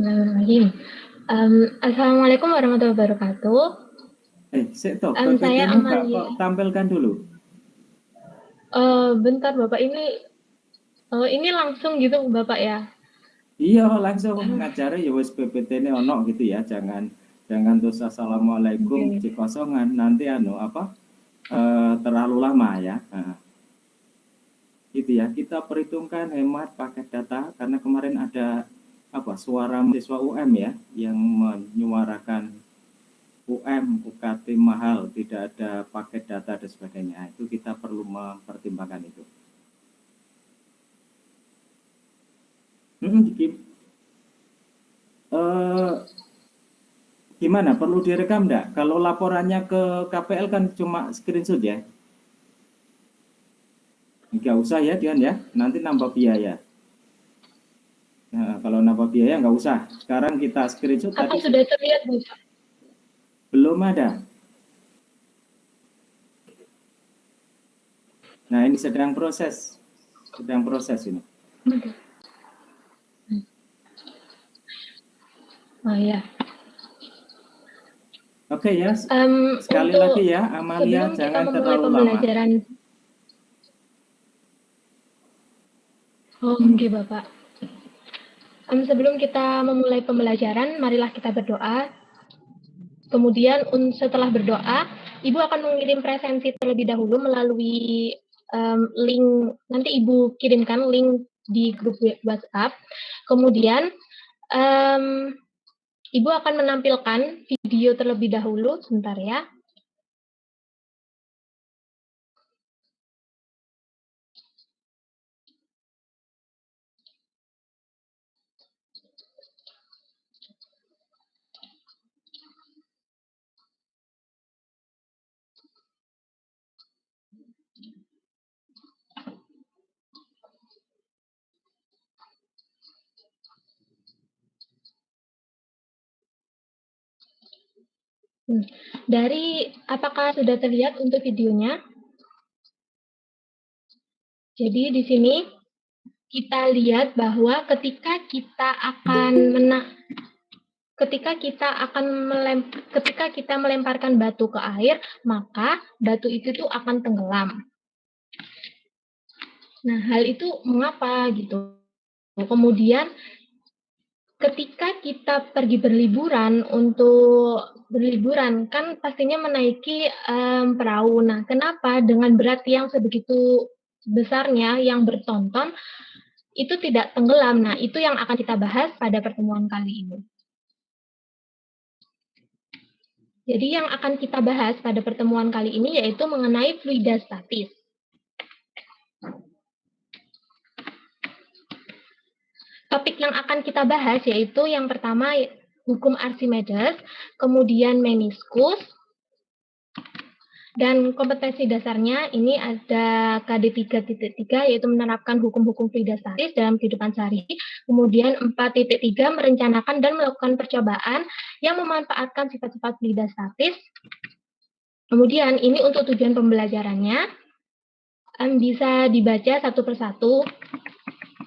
Bismillahirrahmanirrahim. Assalamualaikum warahmatullahi wabarakatuh. Sik toh, Saya PPT-mu nggak Amalia. kok tampilkan dulu? Bentar Bapak, ini langsung gitu Bapak ya? Iya, langsung ngajari ya wis PPT-ne ono gitu ya. Jangan terus assalamualaikum Oke. cek kosongan nanti terlalu lama ya. Nah, gitu ya. Kita perhitungkan hemat paket data karena kemarin ada suara mahasiswa UM ya yang menyuarakan UM UKT mahal, tidak ada paket data dan sebagainya. Itu kita perlu mempertimbangkan itu. Gim- eh, Gimana? Perlu direkam enggak? Kalau laporannya ke KPL kan cuma screenshot ya. Enggak usah ya, Dian ya. Nanti nambah biaya. Nah, kalau nambah biaya nggak usah. Sekarang kita screenshot Apa tadi sudah terlihat Bapak? belum ada. Nah, ini sedang proses. Sedang proses ini. Oh ya. Oke ya. Sekali Untuk lagi ya, Amalia sebelum kita jangan memulai terlalu lama. pembelajaran, oke Bapak. Sebelum kita memulai pembelajaran, marilah kita berdoa. Kemudian setelah berdoa, Ibu akan mengirim presensi terlebih dahulu melalui link, nanti Ibu kirimkan link di grup WhatsApp. Kemudian Ibu akan menampilkan video terlebih dahulu, sebentar ya. Apakah sudah terlihat untuk videonya? Jadi di sini kita lihat bahwa ketika kita melemparkan batu ke air, maka batu itu tuh akan tenggelam. Nah, hal itu mengapa gitu? Kemudian ketika kita pergi berliburan kan pastinya menaiki perahu. Nah, kenapa dengan berat yang sebegitu besarnya yang bertonton itu tidak tenggelam? Nah, itu yang akan kita bahas pada pertemuan kali ini. Jadi yang akan kita bahas pada pertemuan kali ini yaitu mengenai fluida statis. Topik yang akan kita bahas yaitu yang pertama hukum Archimedes, kemudian meniskus, dan kompetensi dasarnya ini ada KD 3.3 yaitu menerapkan hukum-hukum fluida statis dalam kehidupan sehari-hari. Kemudian 4.3 merencanakan dan melakukan percobaan yang memanfaatkan sifat-sifat fluida statis. Kemudian ini untuk tujuan pembelajarannya bisa dibaca satu persatu.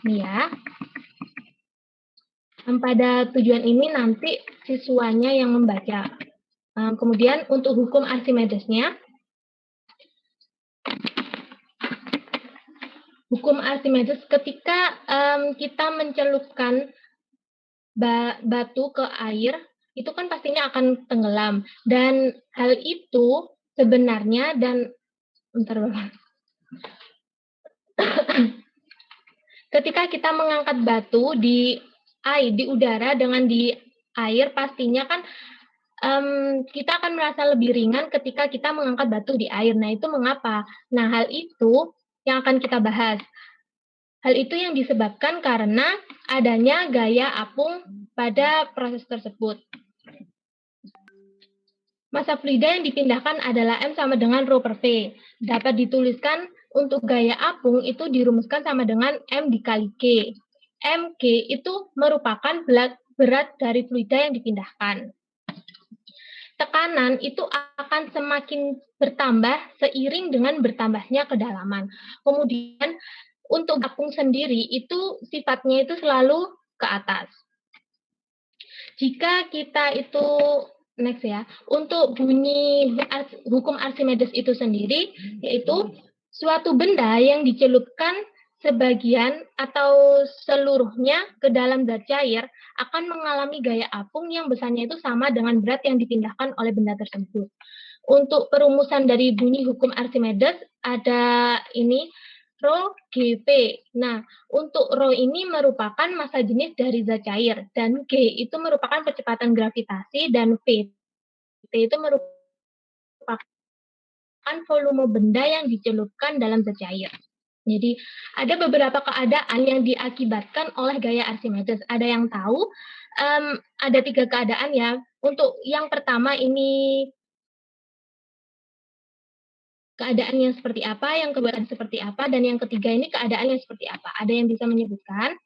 Nih ya. Pada tujuan ini nanti siswanya yang membaca. Kemudian untuk hukum Archimedesnya, hukum Archimedes ketika kita mencelupkan batu ke air, itu kan pastinya akan tenggelam. Dan hal itu sebenarnya ketika kita mengangkat batu di udara dengan di air, pastinya kan kita akan merasa lebih ringan ketika kita mengangkat batu di air. Nah, itu mengapa? Nah, hal itu yang akan kita bahas. Hal itu yang disebabkan karena adanya gaya apung pada proses tersebut. Massa fluida yang dipindahkan adalah M sama dengan Rho per V. Dapat dituliskan untuk gaya apung itu dirumuskan sama dengan M dikali K. Mk itu merupakan berat dari fluida yang dipindahkan. Tekanan itu akan semakin bertambah seiring dengan bertambahnya kedalaman. Kemudian untuk apung sendiri itu sifatnya itu selalu ke atas. Jika kita itu next ya, untuk bunyi hukum Archimedes itu sendiri, yaitu suatu benda yang dicelupkan sebagian atau seluruhnya ke dalam zat cair akan mengalami gaya apung yang besarnya itu sama dengan berat yang dipindahkan oleh benda tersebut. Untuk perumusan dari bunyi hukum Archimedes ada ini Rho GP. Nah, untuk Rho ini merupakan massa jenis dari zat cair dan G itu merupakan percepatan gravitasi dan V itu merupakan volume benda yang dicelupkan dalam zat cair. Jadi ada beberapa keadaan yang diakibatkan oleh gaya Archimedes. Ada yang tahu? Ada 3 keadaan ya. Untuk yang pertama ini keadaannya seperti apa, yang kedua seperti apa, dan yang ketiga ini keadaannya seperti apa. Ada yang bisa menyebutkan?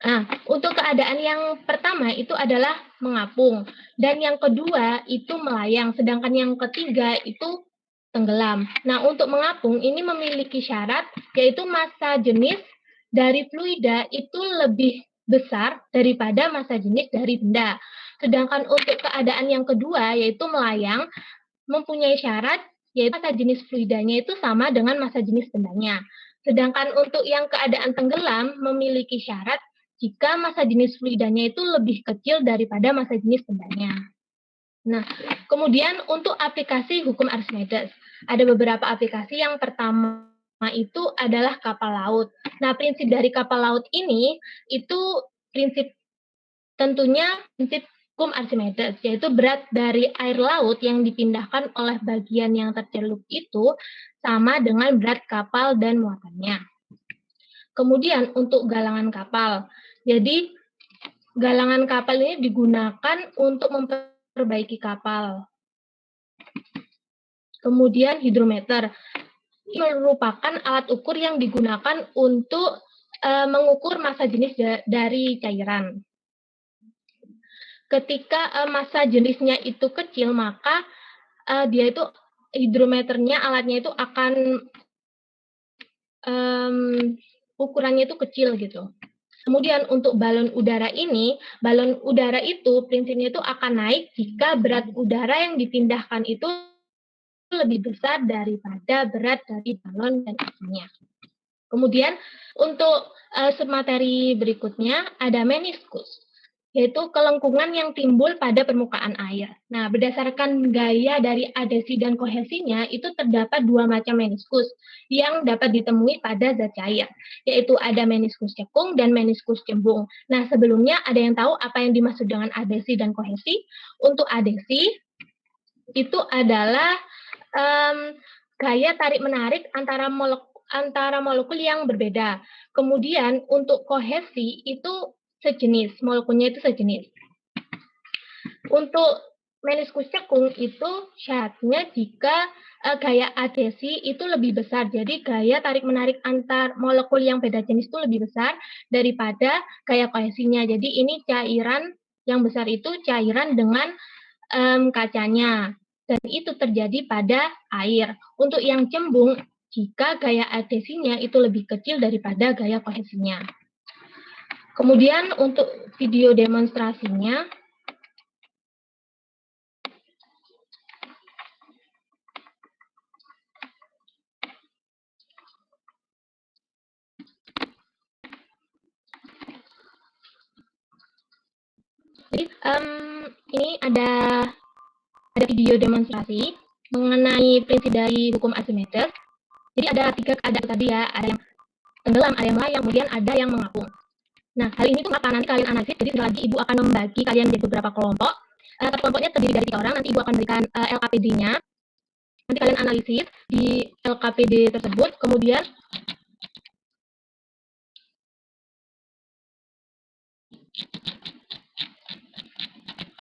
Nah, untuk keadaan yang pertama itu adalah mengapung, dan yang kedua itu melayang, sedangkan yang ketiga itu tenggelam. Nah, untuk mengapung ini memiliki syarat, yaitu massa jenis dari fluida itu lebih besar daripada massa jenis dari benda. Sedangkan untuk keadaan yang kedua, yaitu melayang, mempunyai syarat, yaitu massa jenis fluidanya itu sama dengan massa jenis bendanya. Sedangkan untuk yang keadaan tenggelam memiliki syarat jika massa jenis fluidanya itu lebih kecil daripada massa jenis bendanya. Nah, kemudian untuk aplikasi hukum Archimedes, ada beberapa aplikasi. Yang pertama itu adalah kapal laut. Nah, prinsip dari kapal laut ini itu tentunya prinsip hukum Archimedes, yaitu berat dari air laut yang dipindahkan oleh bagian yang tercelup itu sama dengan berat kapal dan muatannya. Kemudian untuk galangan kapal. Jadi galangan kapal ini digunakan untuk memperbaiki kapal. Kemudian hidrometer merupakan alat ukur yang digunakan untuk mengukur massa jenis dari cairan. Ketika massa jenisnya itu kecil, maka dia itu hidrometernya, alatnya itu akan ukurannya itu kecil gitu. Kemudian untuk balon udara ini, balon udara itu prinsipnya itu akan naik jika berat udara yang dipindahkan itu lebih besar daripada berat dari balon dan isinya. Kemudian untuk submateri berikutnya ada meniskus, yaitu kelengkungan yang timbul pada permukaan air. Nah, berdasarkan gaya dari adhesi dan kohesinya, itu terdapat 2 macam meniskus yang dapat ditemui pada zat cair, yaitu ada meniskus cekung dan meniskus cembung. Nah, sebelumnya ada yang tahu apa yang dimaksud dengan adhesi dan kohesi? Untuk adhesi, itu adalah gaya tarik-menarik antara molekul yang berbeda. Kemudian untuk kohesi itu sejenis, molekulnya itu sejenis. Untuk meniskus cekung itu syaratnya jika gaya adhesi itu lebih besar. Jadi gaya tarik-menarik antar molekul yang beda jenis itu lebih besar daripada gaya kohesinya. Jadi ini cairan yang besar itu cairan dengan kacanya. Dan itu terjadi pada air. Untuk yang cembung, jika gaya adhesinya itu lebih kecil daripada gaya kohesinya. Kemudian untuk video demonstrasinya, jadi ini ada video demonstrasi mengenai prinsip dari hukum Archimedes. Jadi ada 3 keadaan tadi ya, ada yang tenggelam, ada yang melayang, kemudian ada yang mengapung. Nah, hal ini tuh apa? Nanti kalian analisis, jadi sebentar lagi Ibu akan membagi kalian menjadi beberapa kelompok. Kelompoknya terdiri dari 3 orang, nanti Ibu akan berikan LKPD-nya. Nanti kalian analisis di LKPD tersebut, kemudian